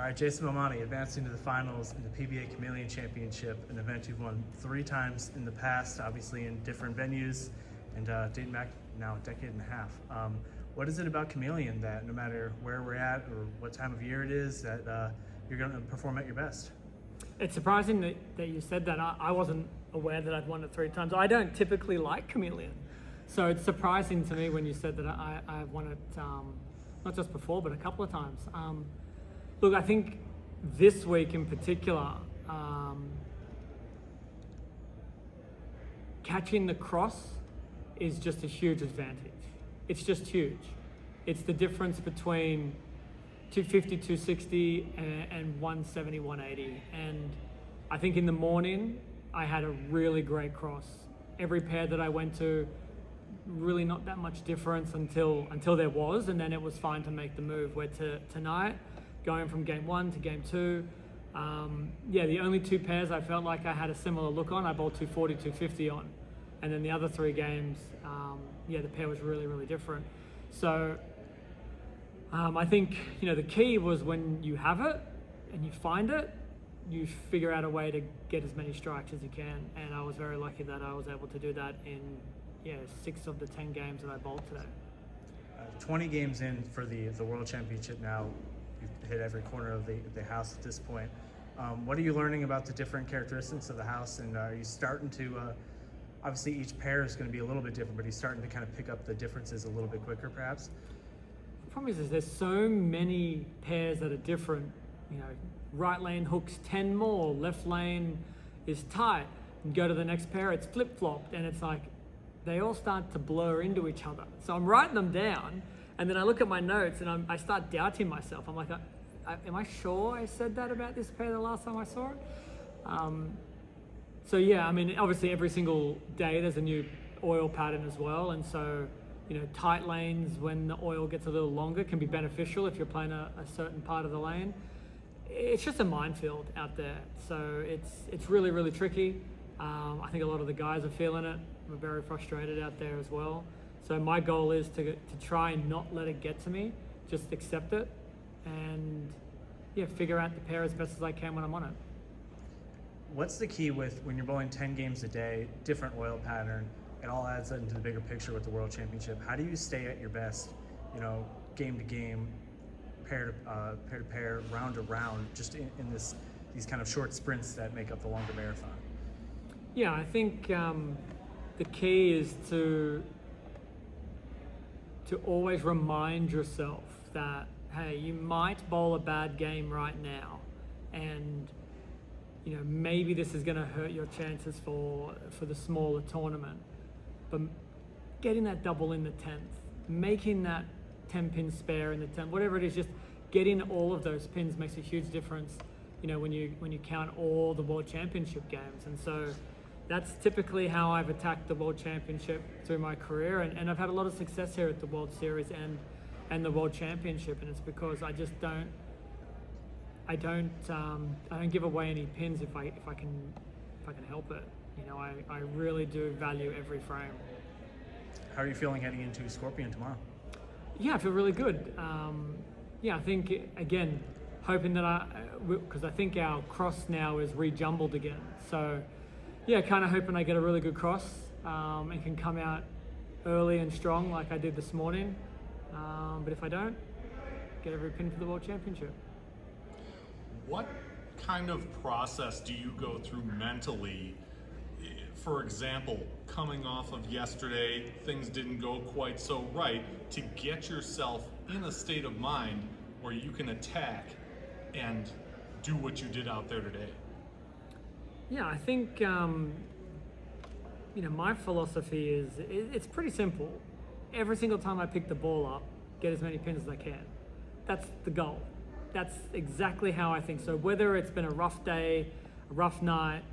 All right, Jason Belmonte advancing to the finals in the PBA Chameleon Championship, an event you've won 3 times in the past, obviously in different venues, and dating back now a decade and a half. What is it about Chameleon that no matter where we're at or what time of year it is, that you're going to perform at your best? It's surprising that you said that. I wasn't aware that I'd won it 3 times. I don't typically like Chameleon. So it's surprising to me when you said that I've won it, not just before, but a couple of times. Look, I think this week in particular, catching the cross is just a huge advantage. It's just huge. It's the difference between 250, 260 and 170, 180. And I think in the morning, I had a really great cross. Every pair that I went to, really not that much difference until there was, and then it was fine to make the move. Where tonight, going from game 1 to game 2, the only 2 pairs I felt like I had a similar look on, I bowled 240, 250 on. And then the other 3 games, the pair was really, really different. So I think, the key was when you have it and you find it, you figure out a way to get as many strikes as you can. And I was very lucky that I was able to do that in 6 of the 10 games that I bowled today. 20 games in for the World Championship now. You've hit every corner of the house at this point. What are you learning about the different characteristics of the house? And are you starting to, obviously each pair is going to be a little bit different, but are you starting to kind of pick up the differences a little bit quicker perhaps? The problem is there's so many pairs that are different. Right lane hooks 10 more, left lane is tight. And go to the next pair, it's flip-flopped, and it's like, they all start to blur into each other. So I'm writing them down, and then I look at my notes and I start doubting myself. I'm like, am I sure I said that about this pair the last time I saw it? Obviously every single day there's a new oil pattern as well. And so, tight lanes when the oil gets a little longer can be beneficial if you're playing a certain part of the lane. It's just a minefield out there. So it's really, really tricky. I think a lot of the guys are feeling it. We're very frustrated out there as well. So my goal is to try and not let it get to me, just accept it and figure out the pair as best as I can when I'm on it. What's the key with when you're bowling 10 games a day, different oil pattern, it all adds into the bigger picture with the World Championship. How do you stay at your best, game to game, pair to pair, round to round, just in these kind of short sprints that make up the longer marathon? Yeah, I think the key is to always remind yourself that, hey, you might bowl a bad game right now, and maybe this is going to hurt your chances for the smaller tournament. But getting that double in the 10th, making that 10-pin spare in the 10th, whatever it is, just getting all of those pins makes a huge difference. When you count all the World Championship games, and so that's typically how I've attacked the World Championship through my career, and I've had a lot of success here at the World Series and the World Championship, and it's because I just don't give away any pins if I can help it. I really do value every frame. How are you feeling heading into Scorpion tomorrow? Yeah, I feel really good. I think again, hoping that because I think our cross now is rejumbled again. So kind of hoping I get a really good cross and can come out early and strong like I did this morning. But if I don't, get every pin for the World Championship. What kind of process do you go through mentally? For example, coming off of yesterday, things didn't go quite so right, to get yourself in a state of mind where you can attack and do what you did out there today? Yeah, I think, my philosophy is, it's pretty simple. Every single time I pick the ball up, get as many pins as I can. That's the goal. That's exactly how I think. So whether it's been a rough day, a rough night,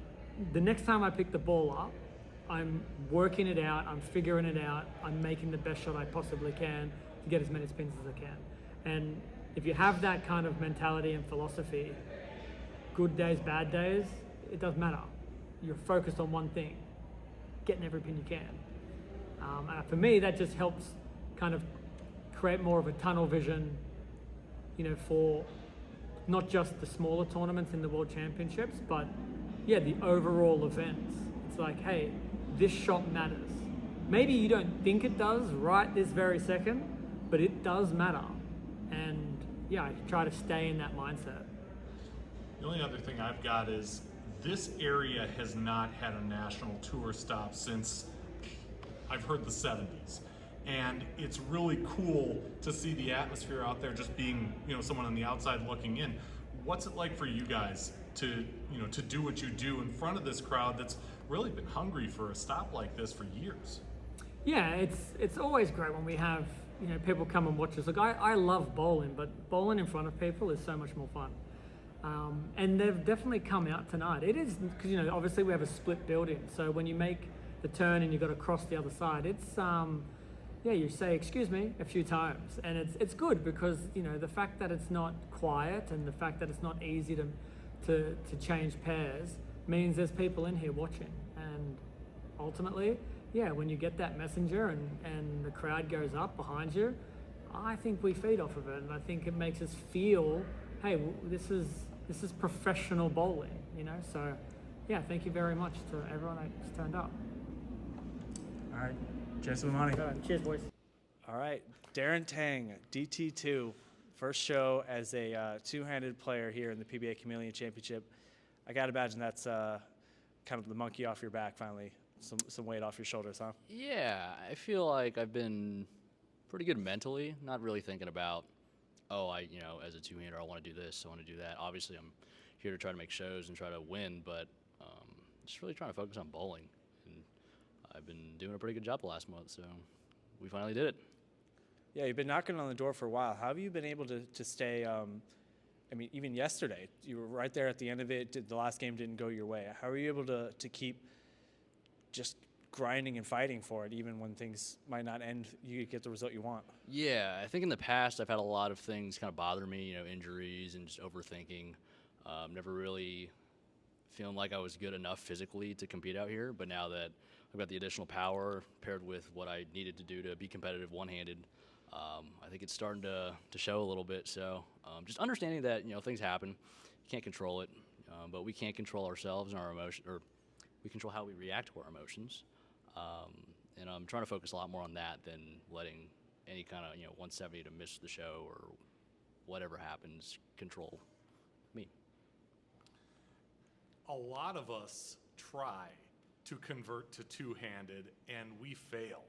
the next time I pick the ball up, I'm working it out, I'm figuring it out, I'm making the best shot I possibly can to get as many pins as I can. And if you have that kind of mentality and philosophy, good days, bad days, it doesn't matter. You're focused on one thing, getting every pin you can. For me, that just helps kind of create more of a tunnel vision, for not just the smaller tournaments in the World Championships, but yeah, the overall events. It's like, hey, this shot matters. Maybe you don't think it does right this very second, but it does matter. And yeah, I try to stay in that mindset. The only other thing I've got is this area has not had a national tour stop since I've heard the 70s. And it's really cool to see the atmosphere out there, just being, someone on the outside looking in. What's it like for you guys to do what you do in front of this crowd that's really been hungry for a stop like this for years? Yeah, it's always great when we have people come and watch us. Look, I love bowling, but bowling in front of people is so much more fun. And they've definitely come out tonight. It is because obviously we have a split building, so when you make the turn and you've got to cross the other side, it's you say excuse me a few times, and it's good because the fact that it's not quiet and the fact that it's not easy to change pairs means there's people in here watching, and ultimately, when you get that messenger and the crowd goes up behind you, I think we feed off of it, and I think it makes us feel, hey, this is professional bowling, So, thank you very much to everyone that's turned up. All right, cheers to Belmonte. Cheers, boys. All right, Darren Tang, DT2, first show as a two-handed player here in the PBA Chameleon Championship. I gotta imagine that's kind of the monkey off your back finally. Some weight off your shoulders, huh? Yeah, I feel like I've been pretty good mentally, not really thinking about, as a two-hander, I want to do this, I want to do that. Obviously, I'm here to try to make shows and try to win, but just really trying to focus on bowling. And I've been doing a pretty good job the last month, so we finally did it. Yeah, you've been knocking on the door for a while. How have you been able to stay, even yesterday, you were right there at the end of it, the last game didn't go your way. How are you able to keep just grinding and fighting for it, even when things might not end, you get the result you want? Yeah, I think in the past I've had a lot of things kind of bother me, injuries and just overthinking. Never really feeling like I was good enough physically to compete out here, but now that I've got the additional power paired with what I needed to do to be competitive one-handed, I think it's starting to show a little bit. So just understanding that, things happen, you can't control it, but we can't control ourselves and our emotion, or we control how we react to our emotions. And I'm trying to focus a lot more on that than letting any kind of 170 to miss the show or whatever happens control me. A lot of us try to convert to two-handed and we fail.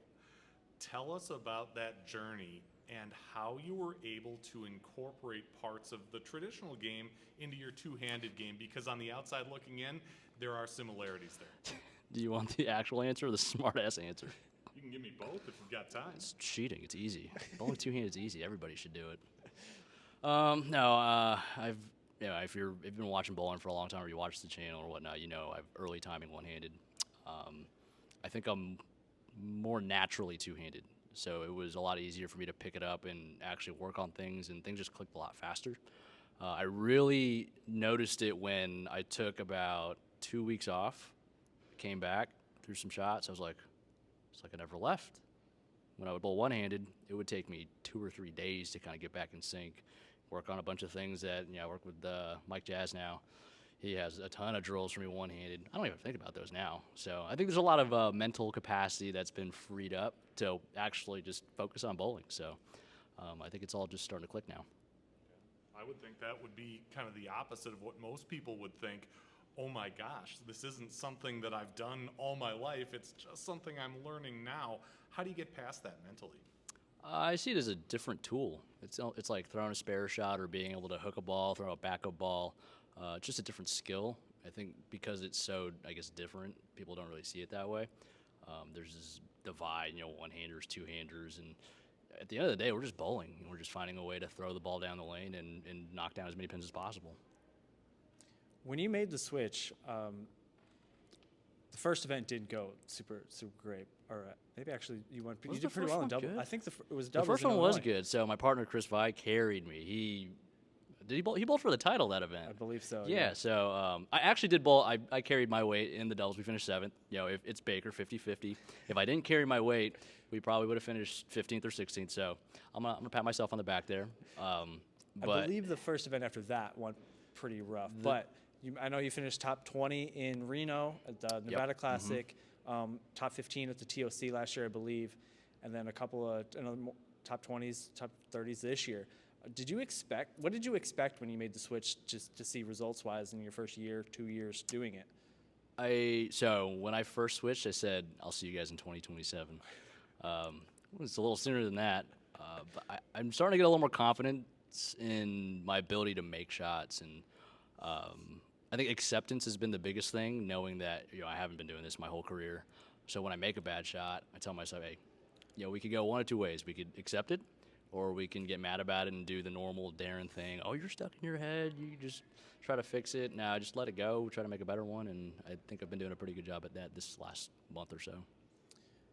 Tell us about that journey and how you were able to incorporate parts of the traditional game into your two-handed game, because on the outside looking in, there are similarities there. Do you want the actual answer or the smart-ass answer? You can give me both if you've got time. It's cheating. It's easy. Bowling two-handed is easy. Everybody should do it. If you've been watching bowling for a long time or you watch the channel or whatnot, I've early timing one-handed. I think I'm more naturally two-handed, so it was a lot easier for me to pick it up and actually work on things, and things just clicked a lot faster. I really noticed it when I took about 2 weeks off, came back, threw some shots. I was like, it's like I never left. When I would bowl one-handed, it would take me 2 or 3 days to kind of get back in sync, work on a bunch of things that, I work with Mike Jazz now. He has a ton of drills for me one-handed. I don't even think about those now. So I think there's a lot of mental capacity that's been freed up to actually just focus on bowling. So I think it's all just starting to click now. I would think that would be kind of the opposite of what most people would think. Oh my gosh, this isn't something that I've done all my life. It's just something I'm learning now. How do you get past that mentally? I see it as a different tool. It's like throwing a spare shot or being able to hook a ball, throw a backup ball. Just a different skill. I think because it's so, different, people don't really see it that way. There's this divide, one-handers, two-handers, and at the end of the day, we're just bowling. We're just finding a way to throw the ball down the lane and knock down as many pins as possible. When you made the switch, the first event didn't go super great. Or maybe actually you did pretty well in double. Good? I think it was double. The first one was good. So my partner Chris Vi carried me. He bowled for the title that event. I believe so. Yeah. So I actually did bowl. I carried my weight in the doubles. We finished 7th. If it's Baker 50-50. If I didn't carry my weight, we probably would have finished 15th or 16th. So I'm gonna pat myself on the back there. I believe the first event after that went pretty rough, but I know you finished top 20 in Reno at the Nevada Classic, top 15 at the TOC last year, I believe, and then a couple of top 20s, top 30s this year. What did you expect when you made the switch, just to see results-wise in your first year, 2 years doing it? So when I first switched, I said, I'll see you guys in 2027. It's a little sooner than that, but I'm starting to get a little more confidence in my ability to make shots, and I think acceptance has been the biggest thing, knowing that I haven't been doing this my whole career. So when I make a bad shot, I tell myself, hey, we could go one of two ways. We could accept it, or we can get mad about it and do the normal Darren thing. Oh, you're stuck in your head. You just try to fix it. Now just let it go. Try to make a better one, and I think I've been doing a pretty good job at that this last month or so.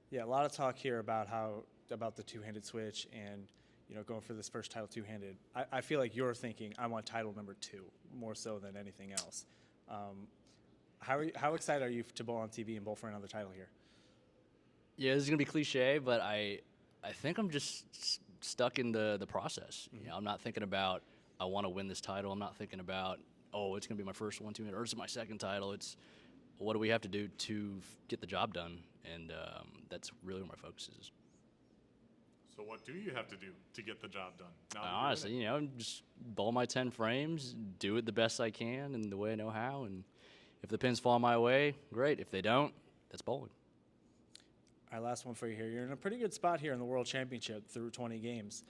Yeah, a lot of talk here about the two-handed switch and going for this first title two-handed. I feel like you're thinking I want title number 2 more so than anything else. How excited are you to bowl on TV and bowl for another title here? Yeah, this is gonna be cliche, but I think I'm just stuck in the process. I'm not thinking about I want to win this title. I'm not thinking about it's gonna be my first 1-2 or it's my second title. It's what do we have to do to get the job done, and that's really where my focus is. So what do you have to do to get the job done? Honestly, just bowl my 10 frames, do it the best I can and the way I know how, and if the pins fall my way, great. If they don't, that's bowling. All right, last one for you here. You're in a pretty good spot here in the World Championship through 20 games.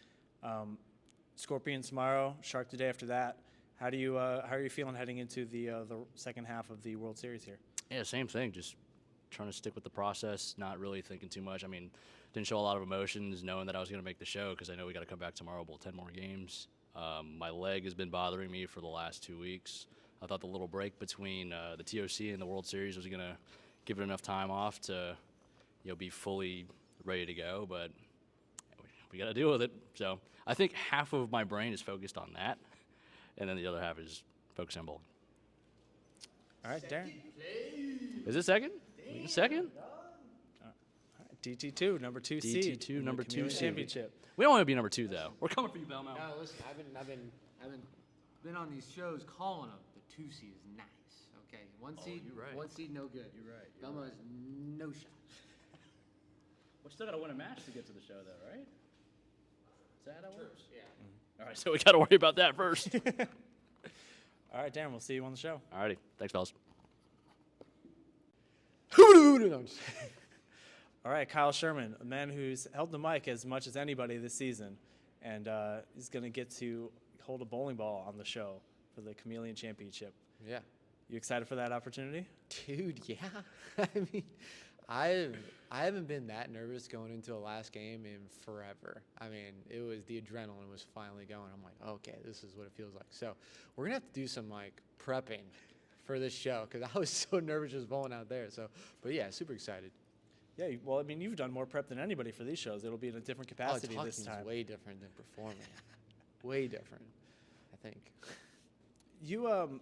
Scorpions tomorrow, Shark the day after that. How are you feeling heading into the second half of the World Series here? Yeah, same thing. Just trying to stick with the process, not really thinking too much. I mean, didn't show a lot of emotions knowing that I was going to make the show because I know we got to come back tomorrow, bowl 10 more games. My leg has been bothering me for the last 2 weeks. I thought the little break between the TOC and the World Series was going to give it enough time off to be fully ready to go, but we got to deal with it. So I think half of my brain is focused on that, and then the other half is focused on bowling. All right, Darren. Is it second? Second? DT2, number 2 seed. DT2, number 2 seed. Championship. We don't want to be number 2 though. We're coming for you, Belmonte. No, listen, I've been on these shows calling them the 2 seed is nice. Okay, one seed, you're right. 1 seed, no good. You're right. Belmo has no shot. We still got to win a match to get to the show, though, right? Is that how it works? Yeah. All right, so we got to worry about that first. All right, Darren, we'll see you on the show. All righty. Thanks, fellas. All right, Kyle Sherman, a man who's held the mic as much as anybody this season, and he's going to get to hold a bowling ball on the show for the Chameleon Championship. Yeah. You excited for that opportunity? Dude, yeah. I mean, I haven't been that nervous going into a last game in forever. I mean, it was the adrenaline was finally going. I'm like, okay, this is what it feels like. So we're gonna have to do some prepping for this show because I was so nervous just bowling out there. So, but yeah, super excited. Yeah, well, I mean, you've done more prep than anybody for these shows. It'll be in a different capacity this time. Way different than performing. Way different, I think. You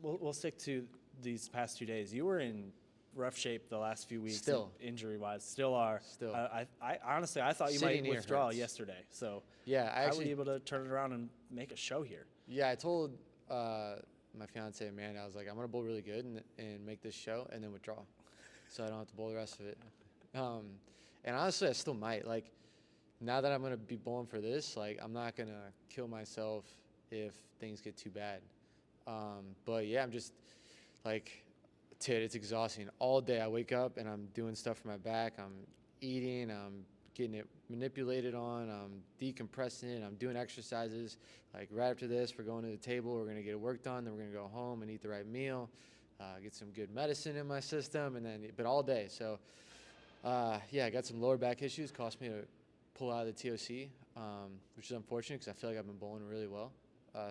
we'll stick to these past 2 days. You were in rough shape the last few weeks. Still. Injury-wise. Still are. Still. I honestly, I thought you Sitting might here withdraw hurts. yesterday. So Yeah, how were you able to turn it around and make a show here? Yeah, I told my fiance Amanda, I was like, I'm gonna bowl really good and make this show and then withdraw, so I don't have to bowl the rest of it. And honestly, I still might. Now that I'm gonna be bowling for this, I'm not gonna kill myself if things get too bad. But yeah, I'm just it's exhausting. All day I wake up and I'm doing stuff for my back. I'm eating, I'm getting it manipulated on, I'm decompressing it, I'm doing exercises. Right after this, we're going to the table, we're going to get work done, then we're going to go home and eat the right meal, get some good medicine in my system, but all day. So, yeah, I got some lower back issues, cost me to pull out of the TOC, which is unfortunate because I feel like I've been bowling really well.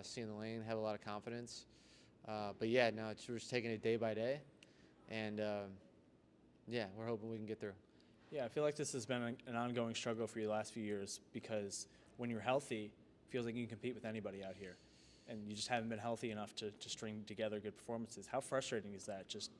Seeing the lane, have a lot of confidence. But yeah, no, we're just taking it day by day. And yeah, we're hoping we can get through. Yeah, I feel like this has been an ongoing struggle for you the last few years because when you're healthy, it feels like you can compete with anybody out here. And you just haven't been healthy enough to string together good performances. How frustrating is that just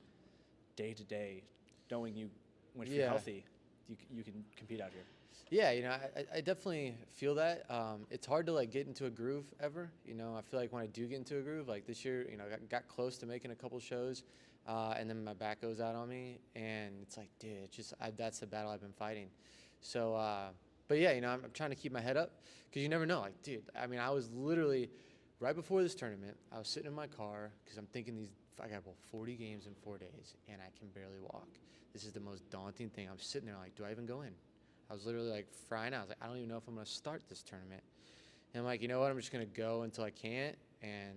day to day, knowing when you're healthy, you can compete out here? Yeah, I definitely feel that. It's hard to like get into a groove ever. I feel like when I do get into a groove, like this year, I got close to making a couple shows, and then my back goes out on me, and it's like, dude, that's the battle I've been fighting. So, but yeah, I'm trying to keep my head up because you never know. Like, dude, I mean, I was literally right before this tournament, I was sitting in my car because I'm thinking I got about 40 games in 4 days, and I can barely walk. This is the most daunting thing. I'm sitting there like, do I even go in? I was literally like frying out. I was like, I don't even know if I'm going to start this tournament. And I'm like, you know what? I'm just going to go until I can't. And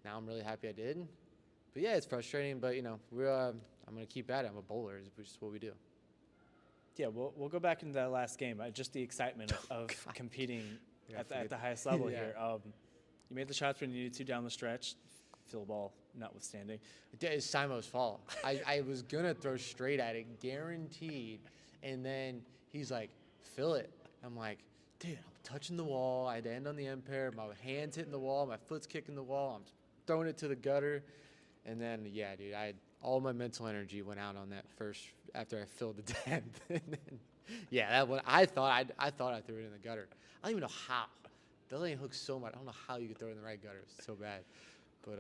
now I'm really happy I did. But yeah, it's frustrating. But, I'm going to keep at it. I'm a bowler, which is what we do. Yeah, we'll go back into that last game. Just the excitement of competing at the highest level here. You made the shots when you needed to down the stretch, fill ball notwithstanding. It's Simo's fault. I was going to throw straight at it, guaranteed. And then he's like, fill it. I'm like, dude, I'm touching the wall. I had to end on the end pair. My hand's hitting the wall. My foot's kicking the wall. I'm throwing it to the gutter. And then, yeah, dude, all my mental energy went out on that first after I filled the 10th. And then, yeah, that one, I thought I threw it in the gutter. I don't even know how. The lane hooks so much. I don't know how you could throw it in the right gutter. It's so bad. But,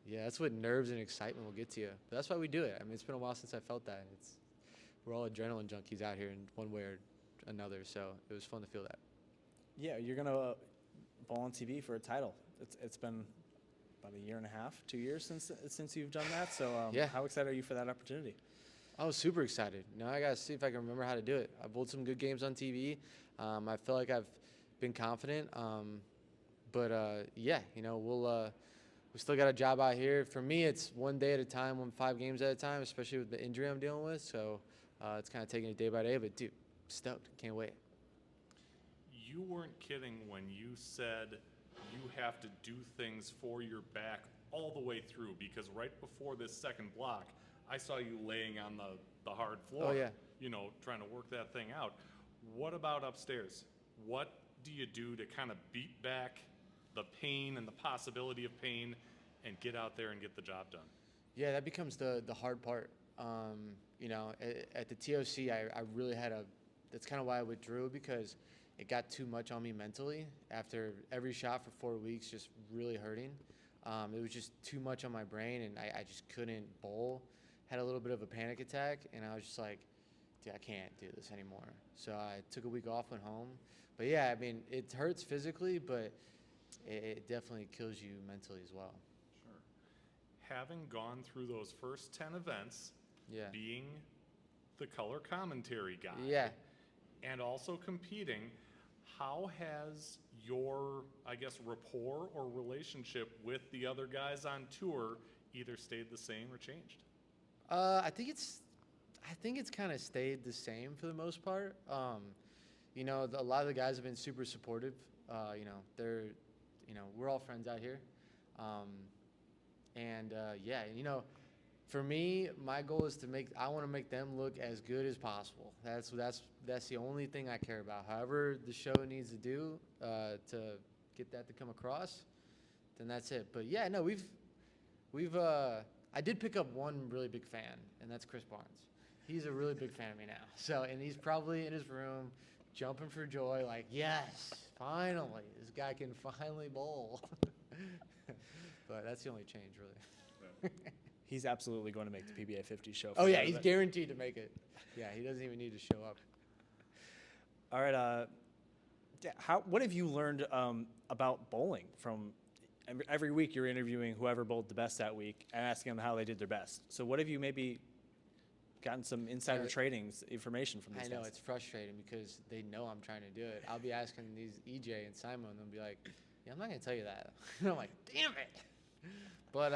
yeah, that's what nerves and excitement will get to you. But that's why we do it. I mean, it's been a while since I felt that. We're all adrenaline junkies out here in one way or another, so it was fun to feel that. Yeah, you're going to bowl on TV for a title. It's been about a year and a half, 2 years since you've done that. So yeah. How excited are you for that opportunity? I was super excited. Now I got to see if I can remember how to do it. I've bowled some good games on TV. I feel like I've been confident. Yeah, we still got a job out here. For me, it's one day at a time, 5 games at a time, especially with the injury I'm dealing with. So it's kind of taking it day by day. But, dude, stoked. Can't wait. You weren't kidding when you said you have to do things for your back all the way through, because right before this second block, I saw you laying on the hard floor. Oh, yeah. Trying to work that thing out. What about upstairs? What do you do to kind of beat back the pain and the possibility of pain and get out there and get the job done? Yeah, that becomes the hard part. At the TOC, I really had that's kind of why I withdrew, because it got too much on me mentally after every shot for 4 weeks, just really hurting. It was just too much on my brain, and I just couldn't bowl. Had a little bit of a panic attack, and I was just like, dude, I can't do this anymore. So I took a week off, went home. But yeah, I mean, it hurts physically, but it definitely kills you mentally as well. Sure. Having gone through those first 10 events, yeah, being the color commentary guy, yeah, and also competing, how has your, rapport or relationship with the other guys on tour either stayed the same or changed? I think it's kind of stayed the same for the most part. A lot of the guys have been super supportive. We're all friends out here. For me, my goal is I want to make them look as good as possible. That's the only thing I care about. However the show needs to do to get that to come across, then that's it. But yeah, no, I did pick up one really big fan, and that's Chris Barnes. He's a really big fan of me now. So, and he's probably in his room jumping for joy, like, yes, finally, this guy can finally bowl. But that's the only change, really. He's absolutely going to make the PBA 50 show. Oh, yeah, he's guaranteed to make it. Yeah, he doesn't even need to show up. All right. What have you learned about bowling from every week? You're interviewing whoever bowled the best that week and asking them how they did their best. So what have you maybe gotten some insider information from these guys? I know, it's frustrating because they know I'm trying to do it. I'll be asking these EJ and Simon, and they'll be like, yeah, I'm not going to tell you that. And I'm like, damn it. But,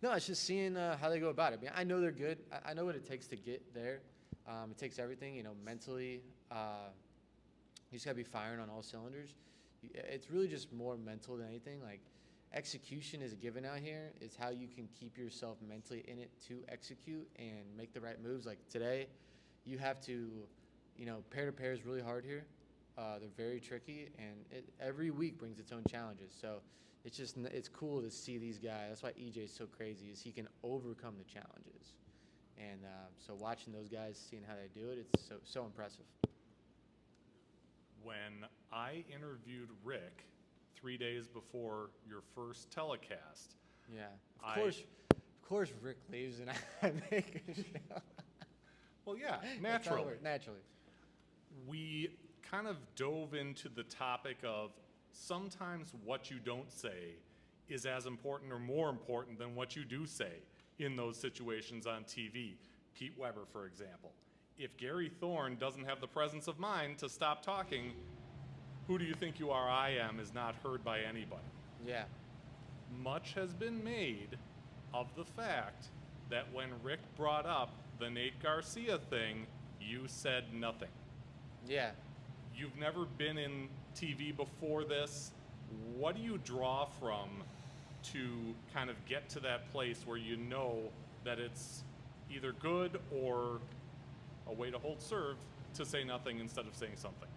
no, it's just seeing how they go about it. I mean, I know they're good. I know what it takes to get there. It takes everything, mentally. You just got to be firing on all cylinders. It's really just more mental than anything. Like, execution is a given out here. It's how you can keep yourself mentally in it to execute and make the right moves. Like today, you have to, pair to pair is really hard here. They're very tricky, and every week brings its own challenges. So it's cool to see these guys. That's why EJ is so crazy, is he can overcome the challenges. And so watching those guys, seeing how they do it, it's so impressive. when I interviewed Rick 3 days before your first telecast, Yeah. Of course, Rick leaves and I make a show. well, yeah, That's how it naturally. works, naturally. We kind of dove into the topic of sometimes what you don't say is as important or more important than what you do say in those situations on TV. Pete Weber, for example. If Gary Thorne doesn't have the presence of mind to stop talking, who do you think you are? I am is not heard by anybody. Yeah. Much has been made of the fact that when Rick brought up the Nate Garcia thing, you said nothing. Yeah. You've never been in TV before this. What do you draw from to kind of get to that place where you know that it's either good or a way to hold serve to say nothing instead of saying something?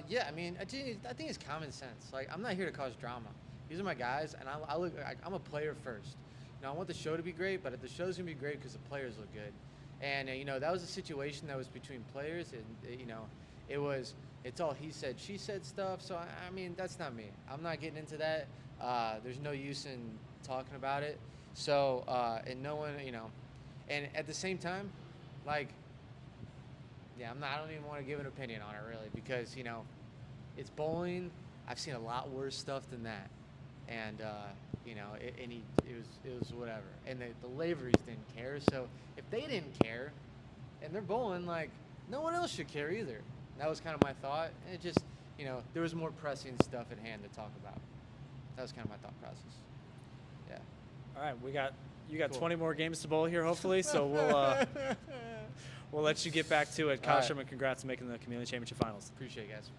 Yeah, I mean, I think it's common sense. Like, I'm not here to cause drama. These are my guys, and I'm a player first. You know, I want the show to be great, but the show's gonna be great because the players look good. And you know, that was a situation that was between players, and you know, it's all he said, she said stuff. So I mean, that's not me. I'm not getting into that. There's no use in talking about it. So and no one, you know, and at the same time, like, yeah, I don't even want to give an opinion on it really, because you know, it's bowling. I've seen a lot worse stuff than that, and you know, it was whatever. And the Laveries didn't care. So if they didn't care, and they're bowling, like, no one else should care either. That was kind of my thought. And it just, you know, there was more pressing stuff at hand to talk about. That was kind of my thought process. Yeah. All right, you got Cool. 20 more games to bowl here, hopefully. So we'll let you get back to it. Kyle All right. Sherman, congrats on making the Chameleon Championship Finals. Appreciate it, guys.